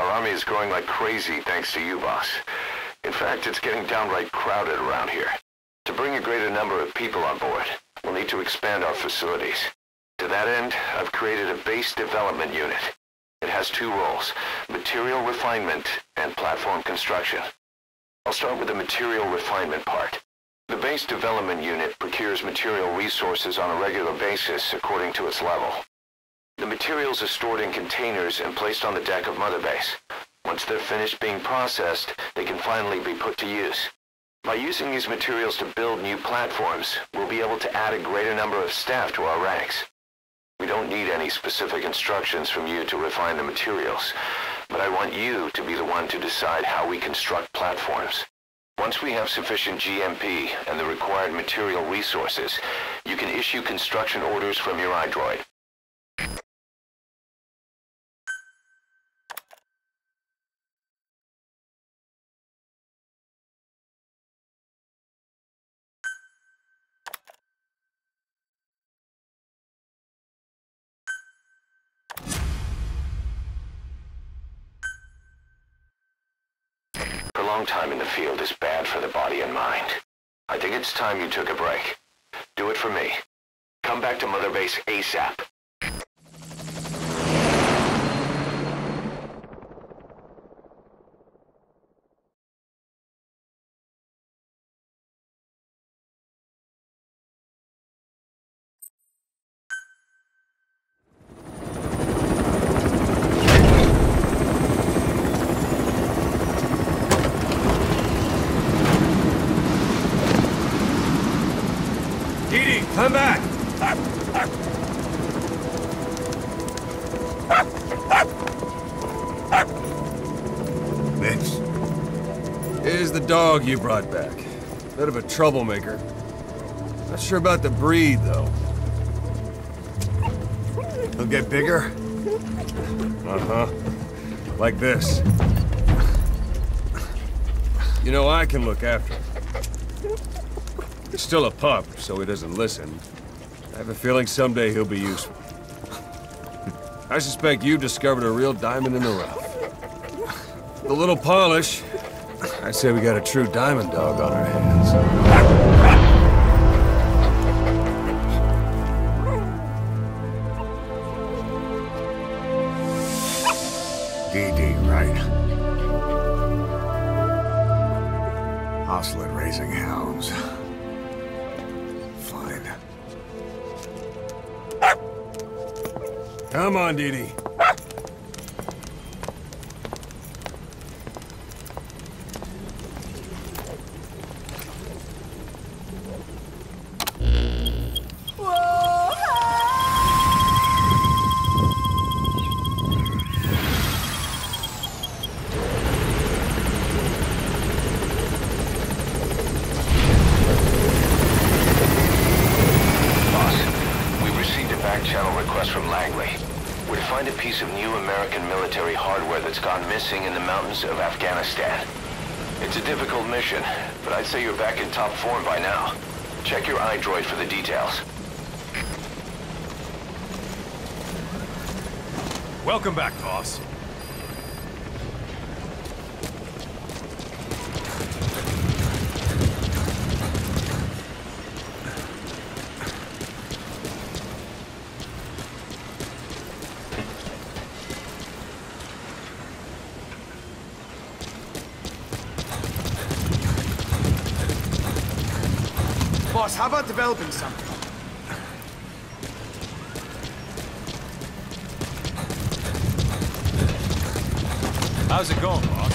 Our army is growing like crazy thanks to you, boss. In fact, it's getting downright crowded around here. To bring a greater number of people on board, we'll need to expand our facilities. To that end, I've created a base development unit. It has two roles, material refinement and platform construction. I'll start with the material refinement part. The base development unit procures material resources on a regular basis according to its level. The materials are stored in containers and placed on the deck of Mother Base. Once they're finished being processed, they can finally be put to use. By using these materials to build new platforms, we'll be able to add a greater number of staff to our ranks. We don't need any specific instructions from you to refine the materials, but I want you to be the one to decide how we construct platforms. Once we have sufficient GMP and the required material resources, you can issue construction orders from your iDroid. A long time in the field is bad for the body and mind. I think it's time you took a break. Do it for me. Come back to Mother Base ASAP. Come back! Mitch. Here's the dog you brought back. Bit of a troublemaker. Not sure about the breed, though. He'll get bigger? Uh-huh. Like this. You know, I can look after him. He's still a pup, so he doesn't listen. I have a feeling someday he'll be useful. I suspect you've discovered a real diamond in the rough. With a little polish, I'd say we got a true diamond dog on our hands. DD, right? Hostile at raising hounds. Fine. Come on, Dee Dee. Channel request from Langley. We're to find a piece of new American military hardware that's gone missing in the mountains of Afghanistan. It's a difficult mission, but I'd say you're back in top form by now. Check your iDroid for the details. Welcome back, boss. Boss, how about developing something? How's it going, boss?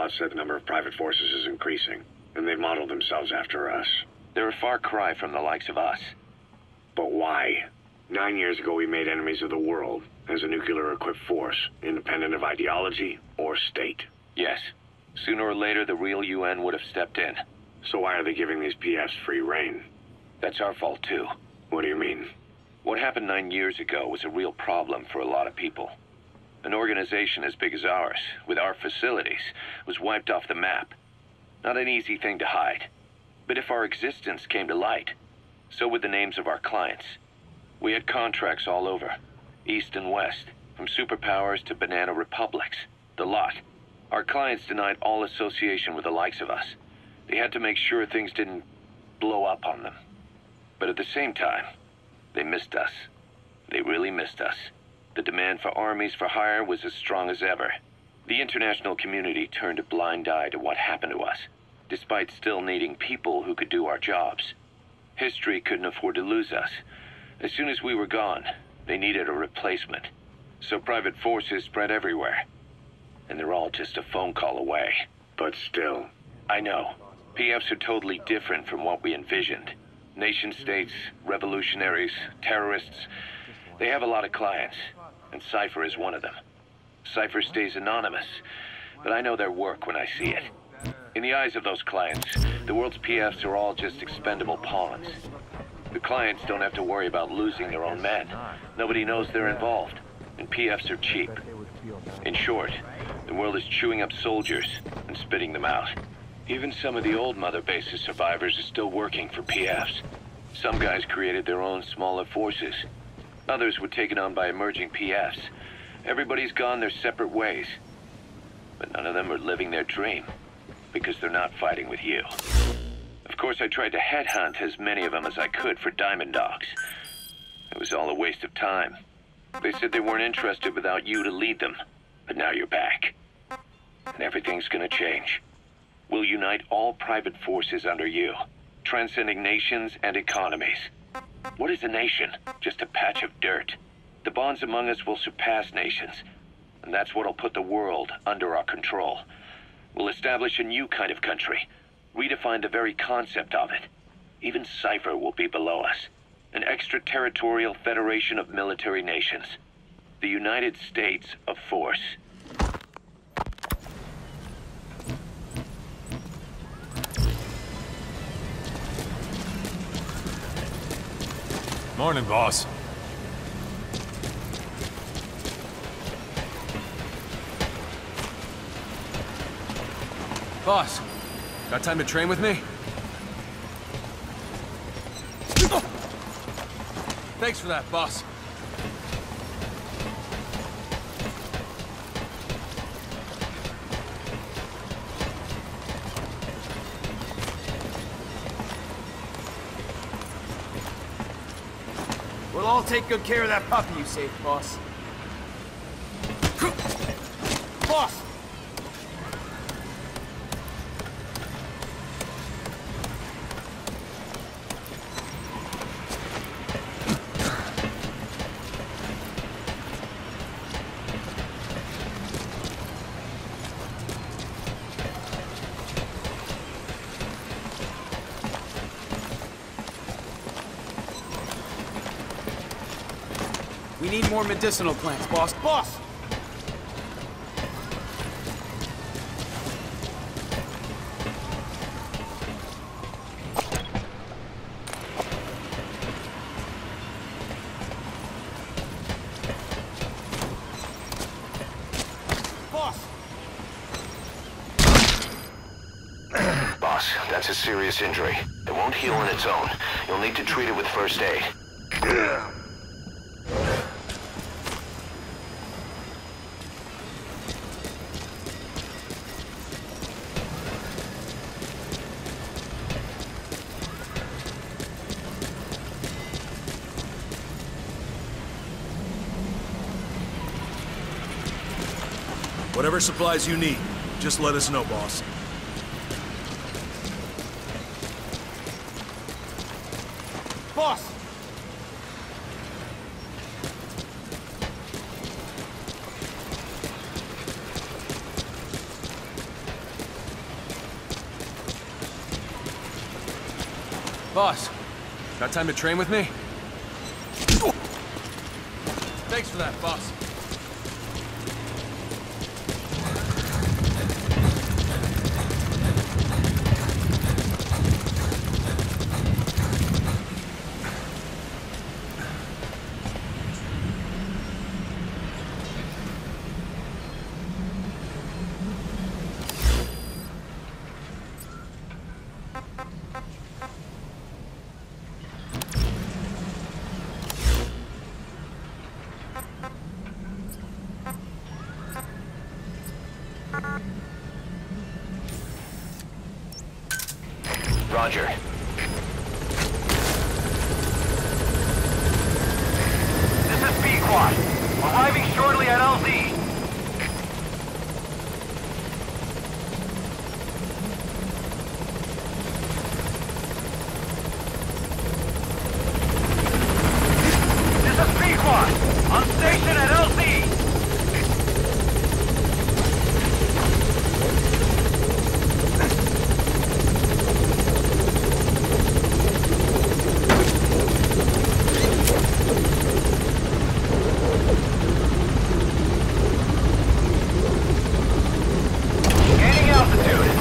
Scouts said the number of private forces is increasing, and they've modeled themselves after us. They're a far cry from the likes of us. But why? 9 years ago, we made enemies of the world as a nuclear-equipped force, independent of ideology or state. Yes. Sooner or later, the real UN would have stepped in. So why are they giving these PFs free rein? That's our fault, too. What do you mean? What happened 9 years ago was a real problem for a lot of people. An organization as big as ours, with our facilities, was wiped off the map. Not an easy thing to hide. But if our existence came to light, so would the names of our clients. We had contracts all over, east and west, from superpowers to banana republics, the lot. Our clients denied all association with the likes of us. They had to make sure things didn't blow up on them. But at the same time, they missed us. They really missed us. The demand for armies for hire was as strong as ever. The international community turned a blind eye to what happened to us, despite still needing people who could do our jobs. History couldn't afford to lose us. As soon as we were gone, they needed a replacement. So private forces spread everywhere. And they're all just a phone call away. But still. I know. PFs are totally different from what we envisioned. Nation-states, revolutionaries, terrorists. They have a lot of clients, and Cypher is one of them. Cypher stays anonymous, but I know their work when I see it. In the eyes of those clients, the world's PFs are all just expendable pawns. The clients don't have to worry about losing their own men. Nobody knows they're involved, and PFs are cheap. In short, the world is chewing up soldiers and spitting them out. Even some of the old Mother Base's survivors are still working for PFs. Some guys created their own smaller forces. Others were taken on by emerging PFs. Everybody's gone their separate ways. But none of them are living their dream, because they're not fighting with you. Of course, I tried to headhunt as many of them as I could for Diamond Dogs. It was all a waste of time. They said they weren't interested without you to lead them. But now you're back. And everything's gonna change. We'll unite all private forces under you, transcending nations and economies. What is a nation? Just a patch of dirt. The bonds among us will surpass nations, and that's what'll put the world under our control. We'll establish a new kind of country, redefine the very concept of it. Even Cypher will be below us, an extraterritorial federation of military nations. The United States of Force. Morning, boss. Boss, got time to train with me? Thanks for that, boss. We'll all take good care of that puppy you saved, boss. Boss! We need more medicinal plants, boss. Boss! Boss, that's a serious injury. It won't heal on its own. You'll need to treat it with first aid. Whatever supplies you need, just let us know, boss. Boss! Boss, got time to train with me? Thanks for that, boss. Roger. This is B-Quad. Arriving shortly at LZ. This is B-Quad. On station at LZ. Gaining altitude.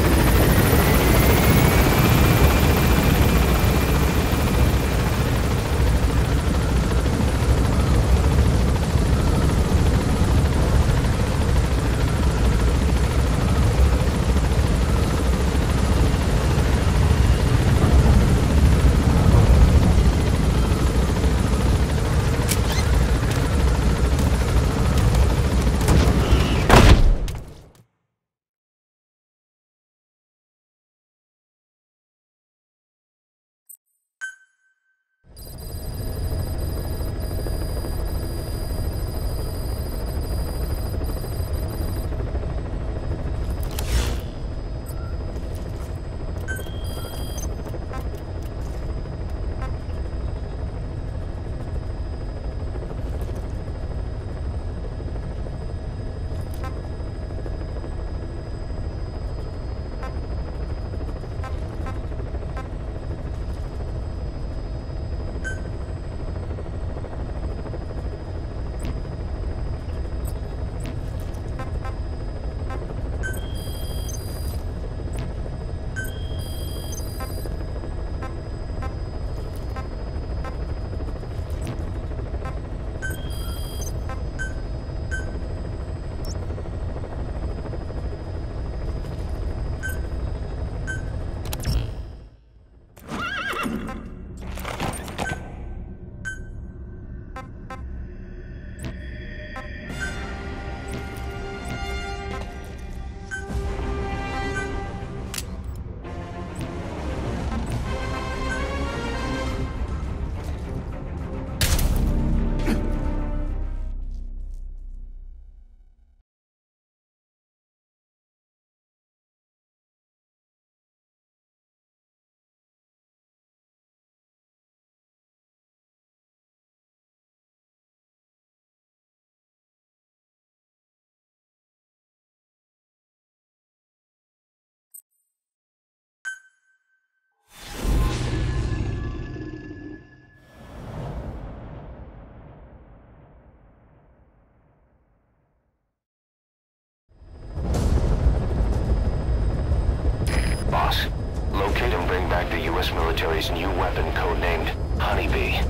Boss, locate and bring back the U.S. military's new weapon codenamed Honeybee.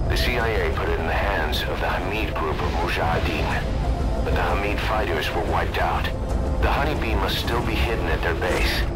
The CIA put it in the hands of the Hamid group of Mujahideen, but the Hamid fighters were wiped out. The Honeybee must still be hidden at their base.